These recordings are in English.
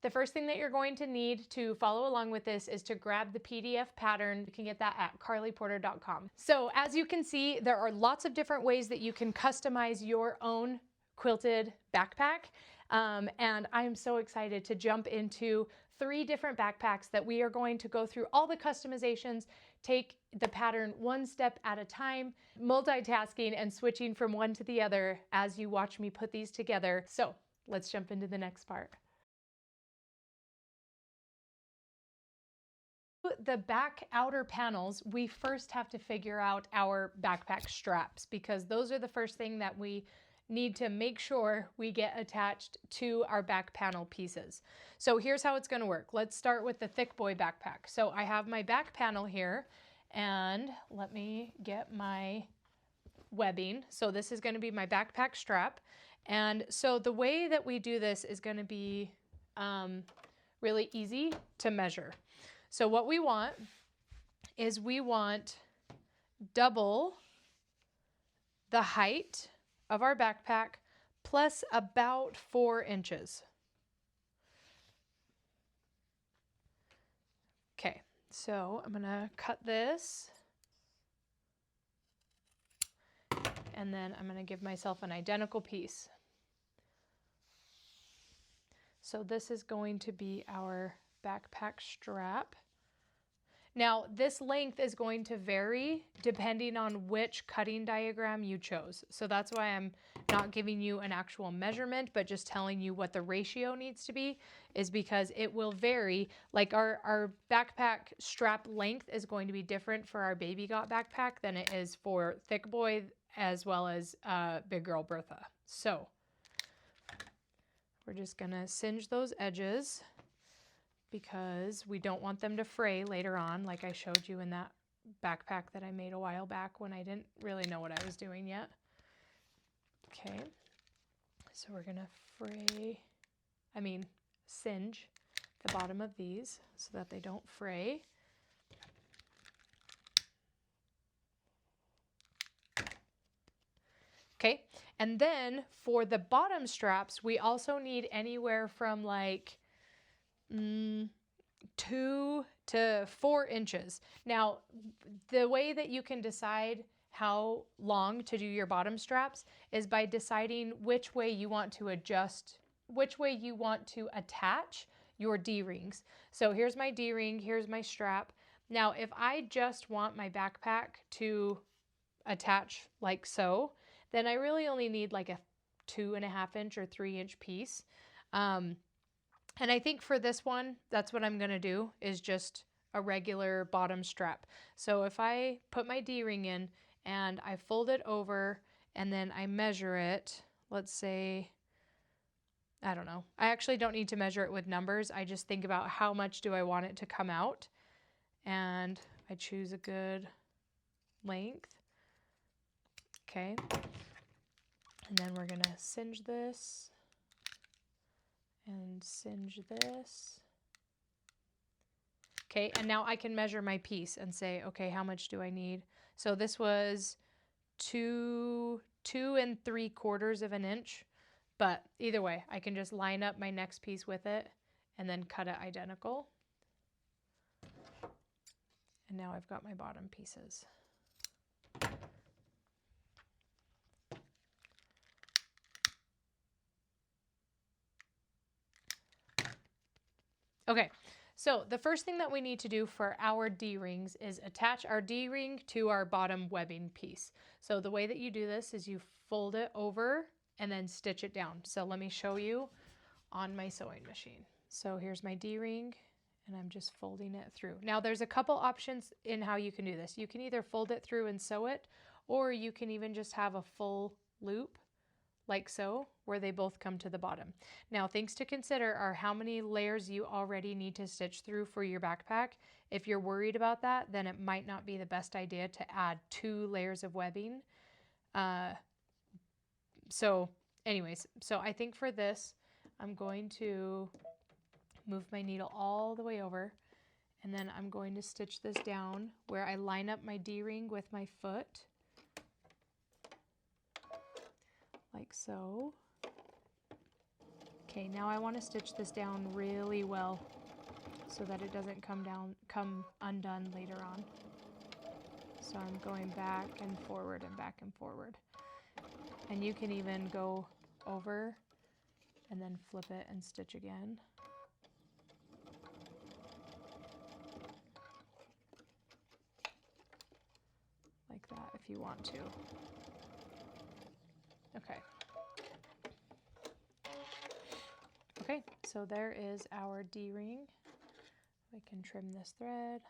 The first thing that you're going to need to follow along with this is to grab the PDF pattern. You can get that at carlyporter.com. So as you can see, there are lots of different ways that you can customize your own quilted backpack. And I'm so excited to jump into 3 different backpacks that we are going to go through all the customizations, take the pattern one step at a time, multitasking and switching from one to the other as you watch me put these together. So let's jump into the next part. The back outer panels, we first have to figure out our backpack straps, because those are the first thing that we need to make sure we get attached to our back panel pieces. So here's how it's going to work. Let's start with the thick boy backpack. So I have my back panel here, and let me get my webbing. So this is going to be my backpack strap. And so the way that we do this is going to be really easy to measure. So what we want is we want double the height of our backpack plus about 4 inches. Okay, so I'm gonna cut this, and then I'm gonna give myself an identical piece. So this is going to be our backpack strap. Now, this length is going to vary depending on which cutting diagram you chose. So that's why I'm not giving you an actual measurement, but just telling you what the ratio needs to be, is because it will vary. Like our backpack strap length is going to be different for our Baby Got backpack than it is for Thick Boy as well as Big Girl Bertha. So we're just gonna singe those edges, because we don't want them to fray later on, like I showed you in that backpack that I made a while back when I didn't really know what I was doing yet. Okay, so we're gonna singe the bottom of these so that they don't fray. Okay, and then for the bottom straps, we also need anywhere from like 2 to 4 inches. Now, the way that you can decide how long to do your bottom straps is by deciding which way you want to adjust, which way you want to attach your D-rings. So here's my D-ring, here's my strap. Now, if I just want my backpack to attach like so, then I really only need like a 2.5 inch or 3 inch piece. And I think for this one, that's what I'm going to do, is just a regular bottom strap. So if I put my D-ring in and I fold it over and then I measure it, let's say, I don't know. I actually don't need to measure it with numbers. I just think about how much do I want it to come out. And I choose a good length. Okay. And then we're going to singe this. And singe this. Okay, and now I can measure my piece and say, okay, how much do I need? So this was 2 3/4 of an inch, but either way, I can just line up my next piece with it and then cut it identical. And now I've got my bottom pieces. Okay, so the first thing that we need to do for our D-rings is attach our D-ring to our bottom webbing piece. So the way that you do this is you fold it over and then stitch it down. So let me show you on my sewing machine. So here's my D-ring, and I'm just folding it through. Now there's a couple options in how you can do this. You can either fold it through and sew it, or you can even just have a full loop like so, where they both come to the bottom. Now, things to consider are how many layers you already need to stitch through for your backpack. If you're worried about that, then it might not be the best idea to add 2 layers of webbing. So I think for this, I'm going to move my needle all the way over, and then I'm going to stitch this down where I line up my D-ring with my foot. Like so. Okay, now I want to stitch this down really well so that it doesn't come undone later on. So I'm going back and forward and back and forward. And you can even go over and then flip it and stitch again. Like that if you want to. Okay. Okay, so there is our D-ring. We can trim this thread.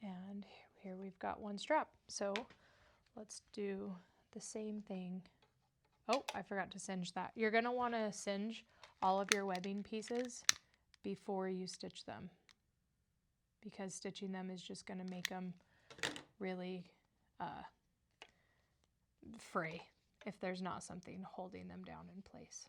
And here we've got one strap. So let's do the same thing. Oh, I forgot to singe that. You're going to want to singe all of your webbing pieces before you stitch them, because stitching them is just going to make them really fray if there's not something holding them down in place.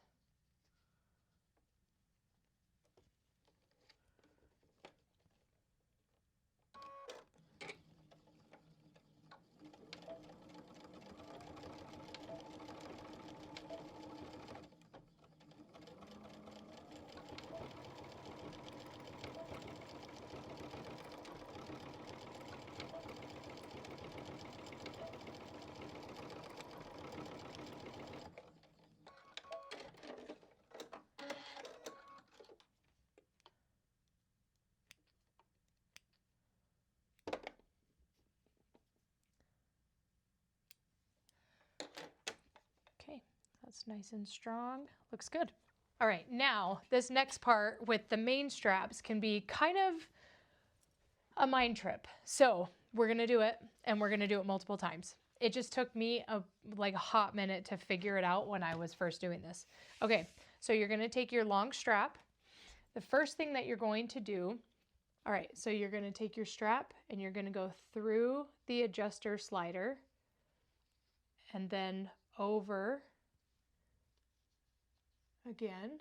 Okay, that's nice and strong. Looks good. All right, now this next part with the main straps can be kind of a mind trip. So we're gonna do it, and we're gonna do it multiple times. It just took me a hot minute to figure it out when I was first doing this. Okay, so you're gonna take your long strap. The first thing that you're going to do, all right, so you're gonna take your strap and you're gonna go through the adjuster slider and then over again,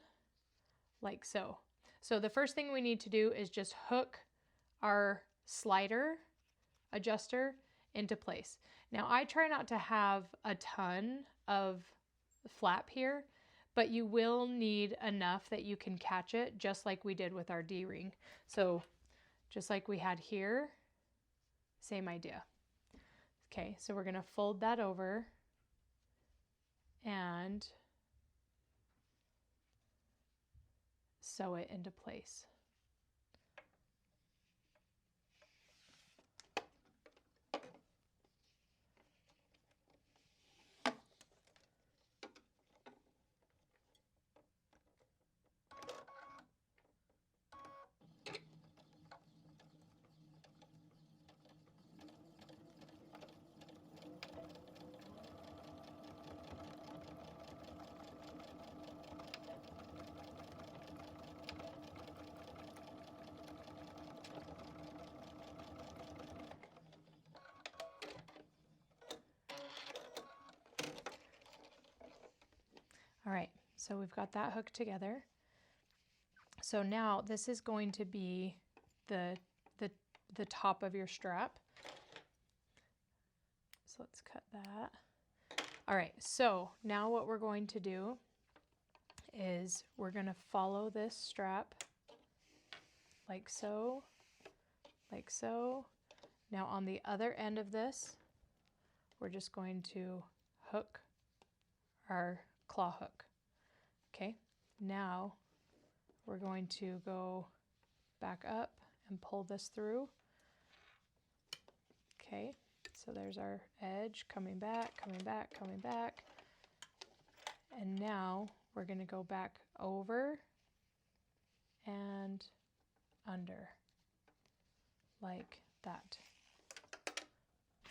like so. So the first thing we need to do is just hook our slider adjuster into place. Now I try not to have a ton of flap here, but you will need enough that you can catch it, just like we did with our D-ring. So just like we had here, same idea. Okay, so we're gonna fold that over and sew it into place. All right, so we've got that hooked together. So now this is going to be the top of your strap. So let's cut that. All right, so now what we're going to do is we're going to follow this strap like so, like so. Now on the other end of this, we're just going to hook our claw hook. Okay, now we're going to go back up and pull this through. Okay, so there's our edge coming back, coming back, coming back. And now we're going to go back over and under like that.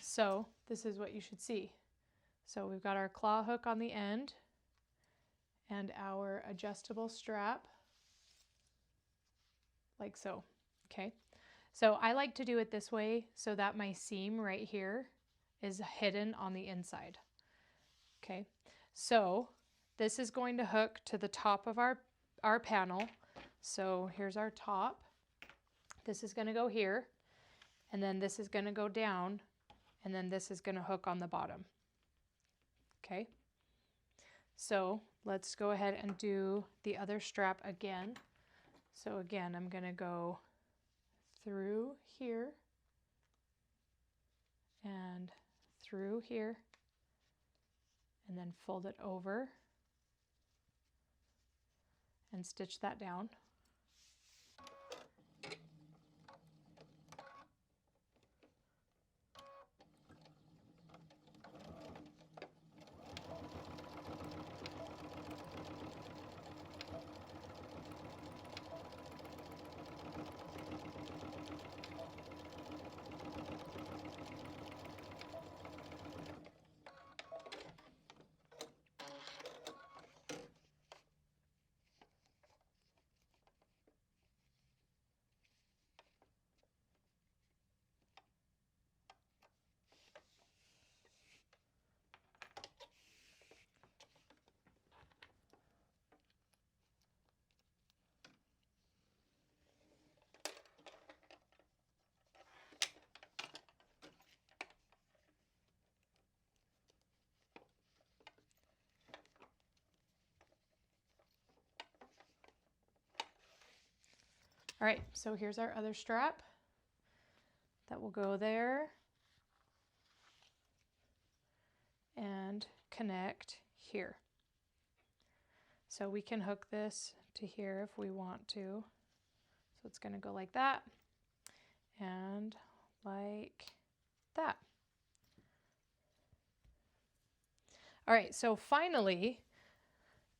So this is what you should see. So we've got our claw hook on the end and our adjustable strap like so. Okay, so I like to do it this way so that my seam right here is hidden on the inside. Okay, so this is going to hook to the top of our panel. So here's our top. This is going to go here, and then this is going to go down, and then this is going to hook on the bottom. Okay, so let's go ahead and do the other strap again. So again, I'm going to go through here and through here, and then fold it over and stitch that down. All right, so here's our other strap that will go there and connect here. So we can hook this to here if we want to. So it's going to go like that and like that. All right, so finally,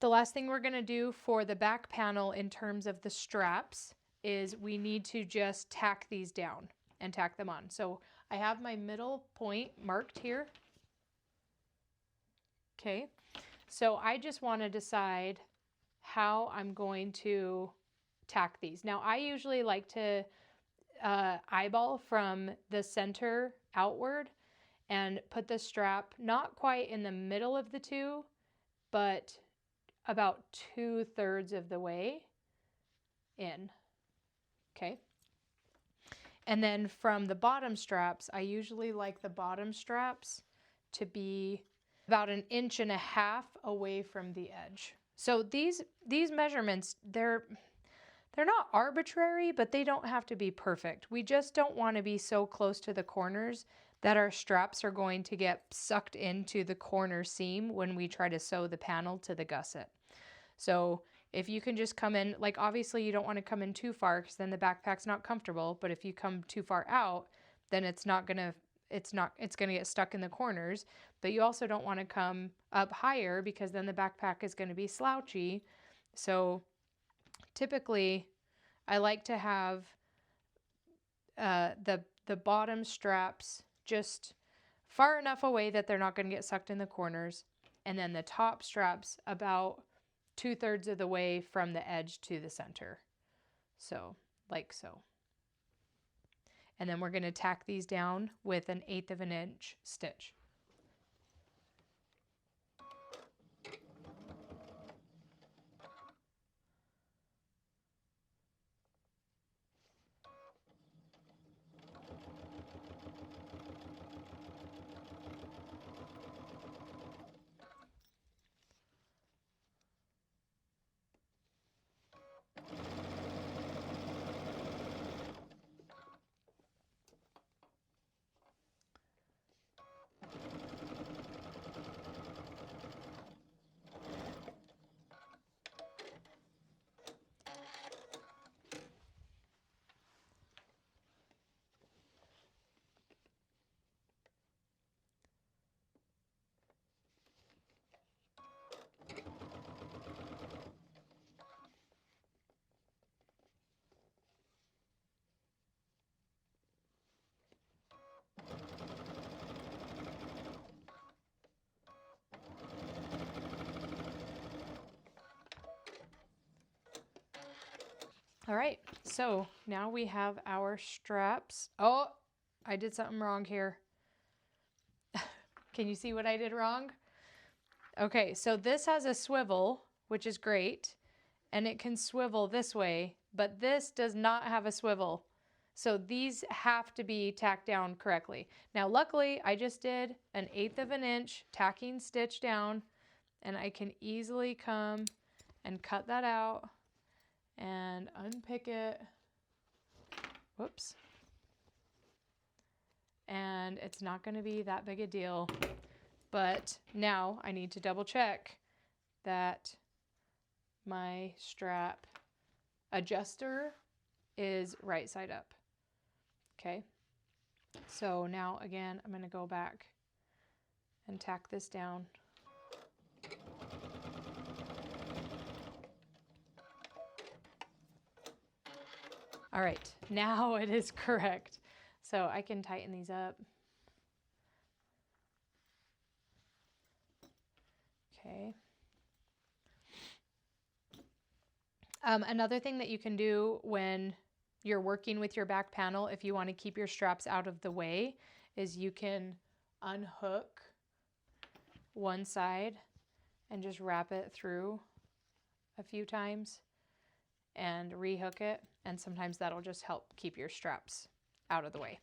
the last thing we're going to do for the back panel in terms of the straps is we need to just tack these down and tack them on. So I have my middle point marked here. Okay, so I just want to decide how I'm going to tack these. Now I usually like to eyeball from the center outward and put the strap not quite in the middle of the two, but about 2/3 of the way in. Okay. And then from the bottom straps, I usually like the bottom straps to be about 1.5 inches away from the edge. So these measurements, they're not arbitrary, but they don't have to be perfect. We just don't want to be so close to the corners that our straps are going to get sucked into the corner seam when we try to sew the panel to the gusset. So if you can just come in, like obviously you don't want to come in too far because then the backpack's not comfortable, but if you come too far out, then it's gonna get stuck in the corners. But you also don't want to come up higher because then the backpack is going to be slouchy. So typically I like to have the bottom straps just far enough away that they're not going to get sucked in the corners, and then the top straps about 2/3 of the way from the edge to the center. So, like so. And then we're going to tack these down with 1/8 of an inch stitch. All right, so now we have our straps. Oh, I did something wrong here. Can you see what I did wrong? Okay, so this has a swivel, which is great, and it can swivel this way, but this does not have a swivel. So these have to be tacked down correctly. Now, luckily, I just did 1/8 of an inch tacking stitch down, and I can easily come and cut that out and unpick it. Whoops. And it's not going to be that big a deal. But now I need to double check that my strap adjuster is right side up. Okay. So now again, I'm going to go back and tack this down. All right, now it is correct. So I can tighten these up. Okay. Another thing that you can do when you're working with your back panel, if you want to keep your straps out of the way, is you can unhook one side and just wrap it through a few times and rehook it. And sometimes that'll just help keep your straps out of the way.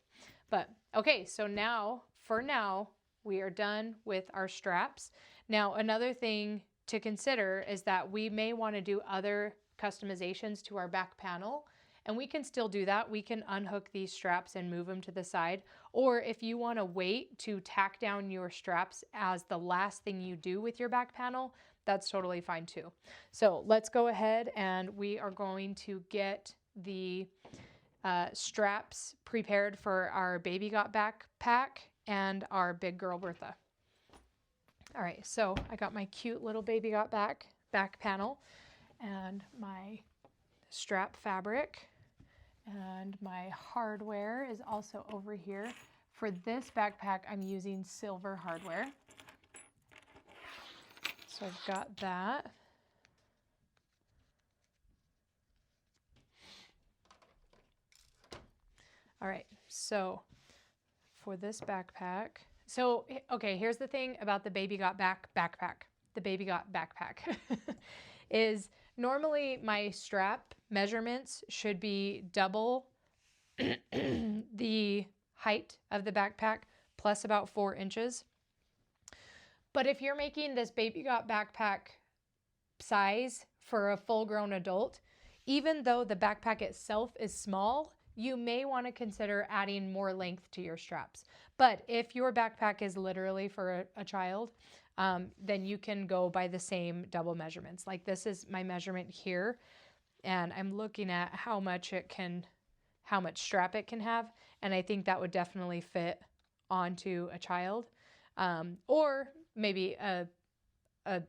But okay, so now, for now, we are done with our straps. Now, another thing to consider is that we may want to do other customizations to our back panel, and we can still do that. We can unhook these straps and move them to the side. Or if you want to wait to tack down your straps as the last thing you do with your back panel, that's totally fine too. So let's go ahead and we are going to get the straps prepared for our Baby Got backpack and our big girl Bortha. All right, so I got my cute little Baby Got back panel and my strap fabric, and my hardware is also over here. For this backpack, I'm using silver hardware. So I've got that. All right, so for this backpack, so, okay, here's the thing about the Baby Got backpack. The Baby Got backpack is normally my strap measurements should be double the height of the backpack plus about 4 inches. But if you're making this Baby Got backpack size for a full-grown adult, even though the backpack itself is small, you may want to consider adding more length to your straps. But if your backpack is literally for a child, then you can go by the same double measurements. Like this is my measurement here, and I'm looking at how much strap it can have, and I think that would definitely fit onto a child, or maybe a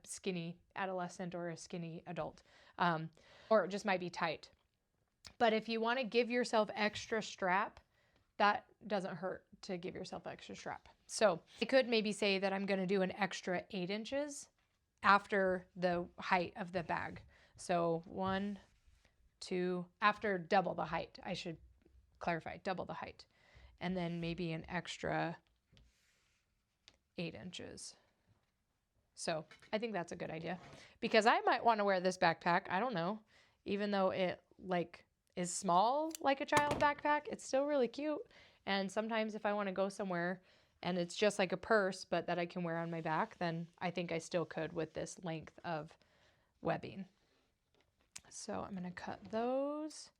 skinny adolescent or a skinny adult, or it just might be tight. But if you want to give yourself extra strap, that doesn't hurt to give yourself extra strap. So I could maybe say that I'm going to do an extra 8 inches after the height of the bag. So 1, 2, after double the height, I should clarify, double the height. And then maybe an extra 8 inches. So I think that's a good idea, because I might want to wear this backpack. I don't know, even though it is small like a child backpack, it's still really cute. And sometimes if I want to go somewhere and it's just like a purse, but that I can wear on my back, then I think I still could with this length of webbing. So I'm going to cut those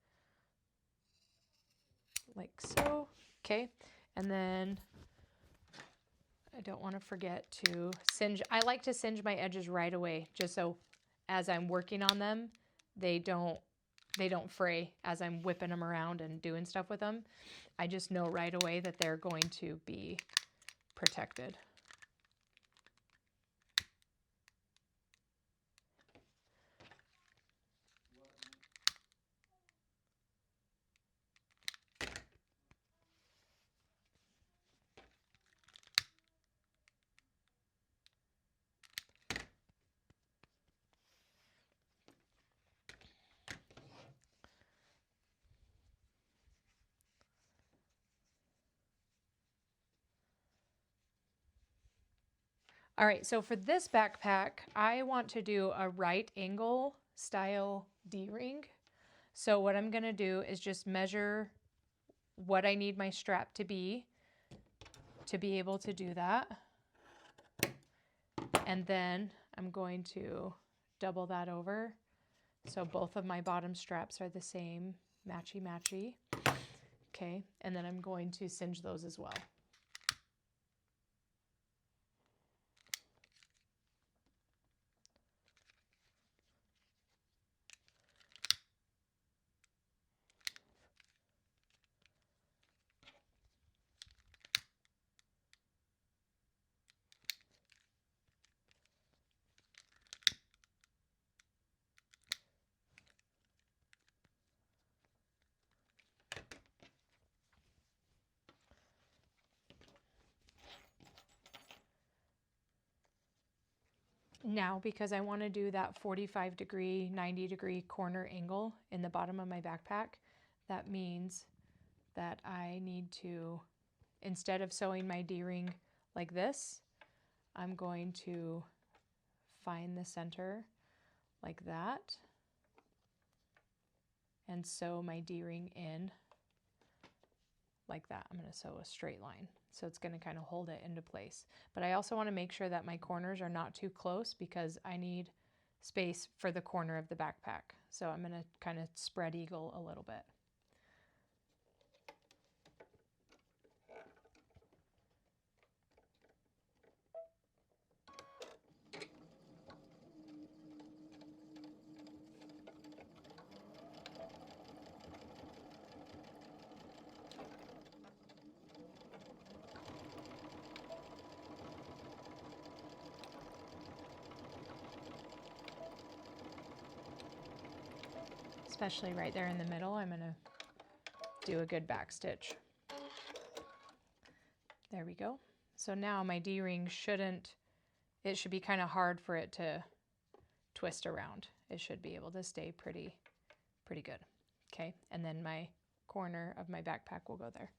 like so. Okay. And then I don't want to forget to singe. I like to singe my edges right away, just so as I'm working on them, they don't fray as I'm whipping them around and doing stuff with them. I just know right away that they're going to be protected. All right, so for this backpack, I want to do a right angle style D-ring. So what I'm gonna do is just measure what I need my strap to be able to do that. And then I'm going to double that over. So both of my bottom straps are the same, matchy-matchy. Okay, and then I'm going to singe those as well. Now, because I want to do that 45-degree, 90-degree corner angle in the bottom of my backpack, that means that I need to, instead of sewing my D-ring like this, I'm going to find the center like that and sew my D-ring in like that. I'm going to sew a straight line. So it's going to kind of hold it into place. But I also want to make sure that my corners are not too close because I need space for the corner of the backpack. So I'm going to kind of spread eagle a little bit. Especially right there in the middle, I'm going to do a good back stitch. There we go. So now my D-ring it should be kind of hard for it to twist around. It should be able to stay pretty good. Okay, and then my corner of my backpack will go there.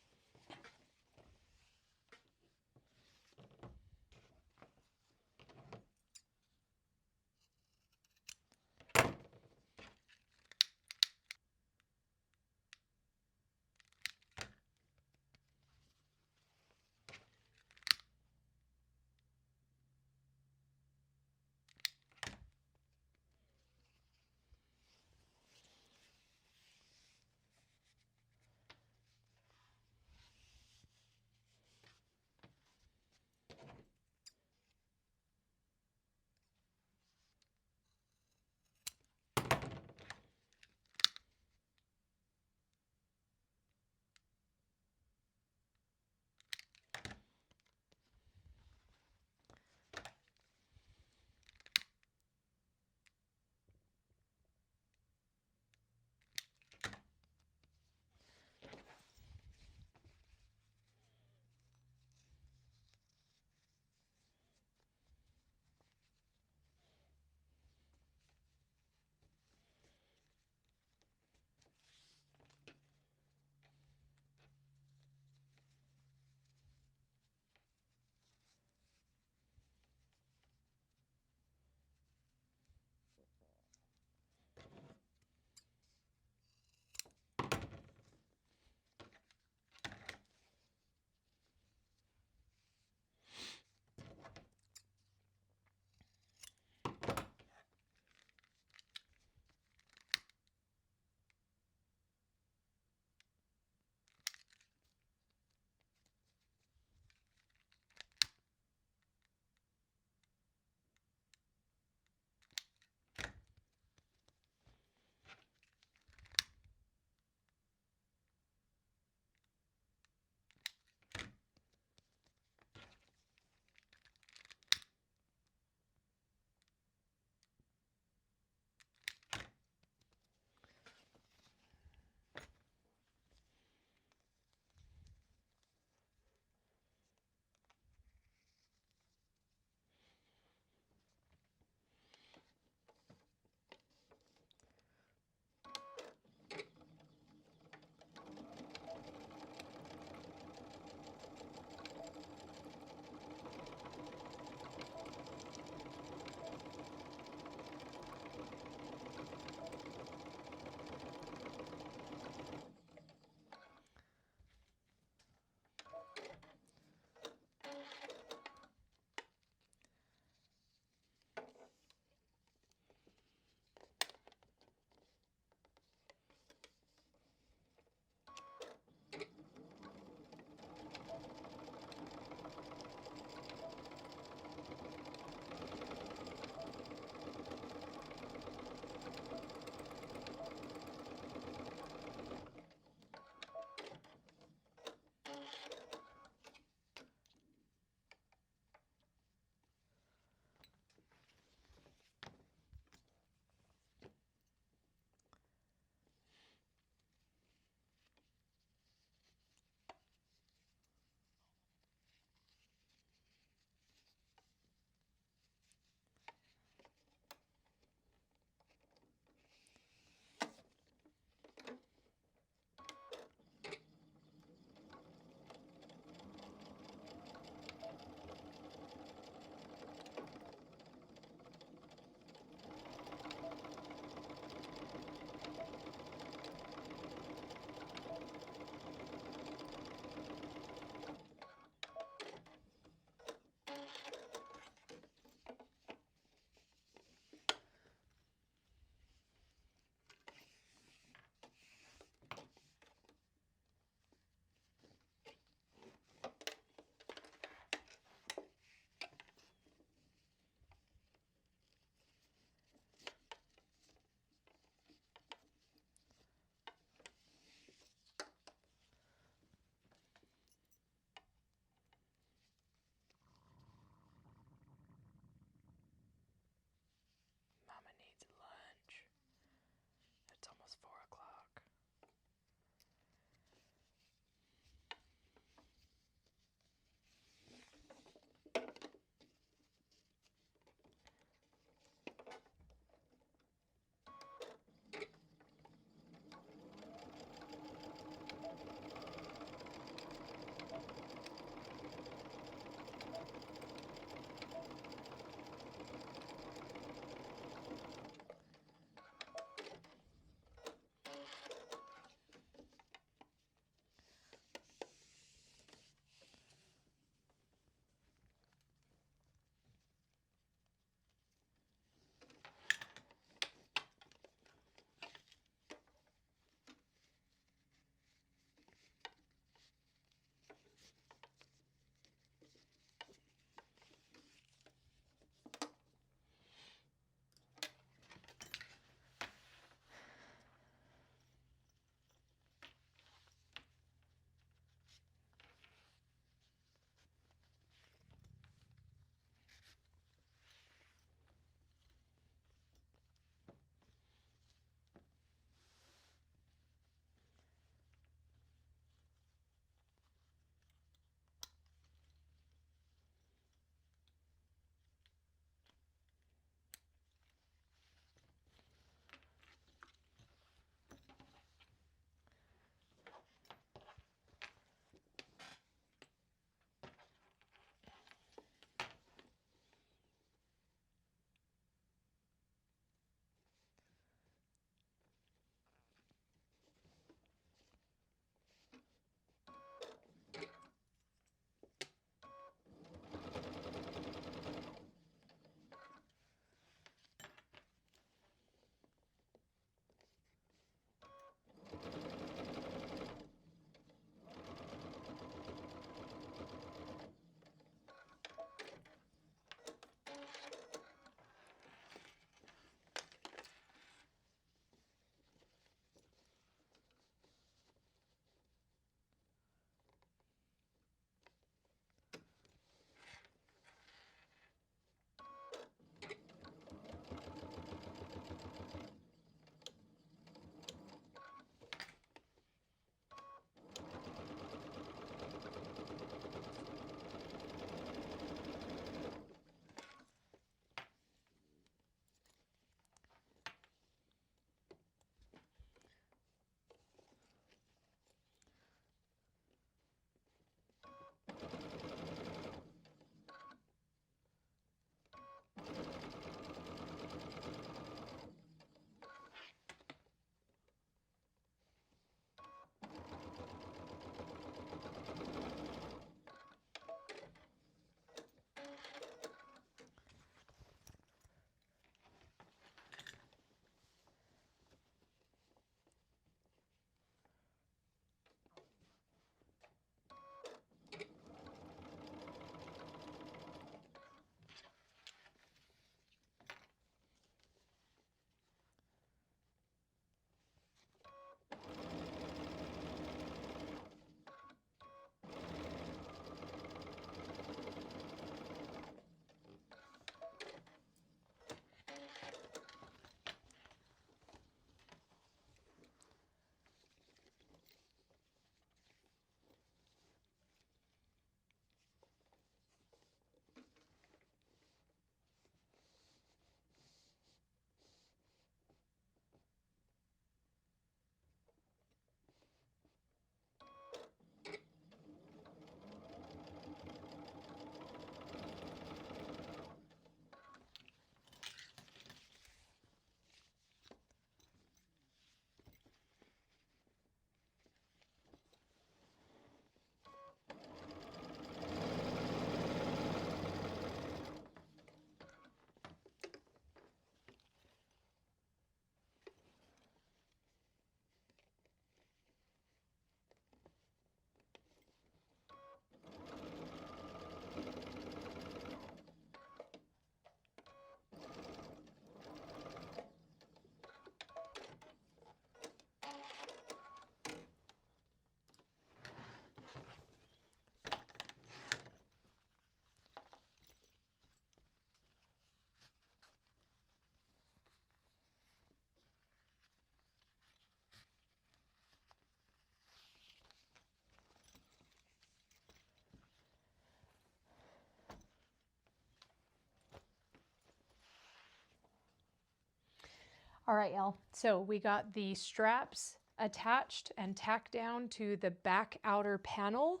All right, y'all. So we got the straps attached and tacked down to the back outer panel.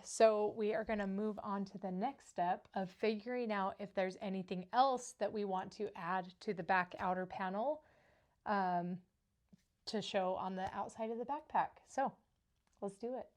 So we are going to move on to the next step of figuring out if there's anything else that we want to add to the back outer panel to show on the outside of the backpack. So let's do it.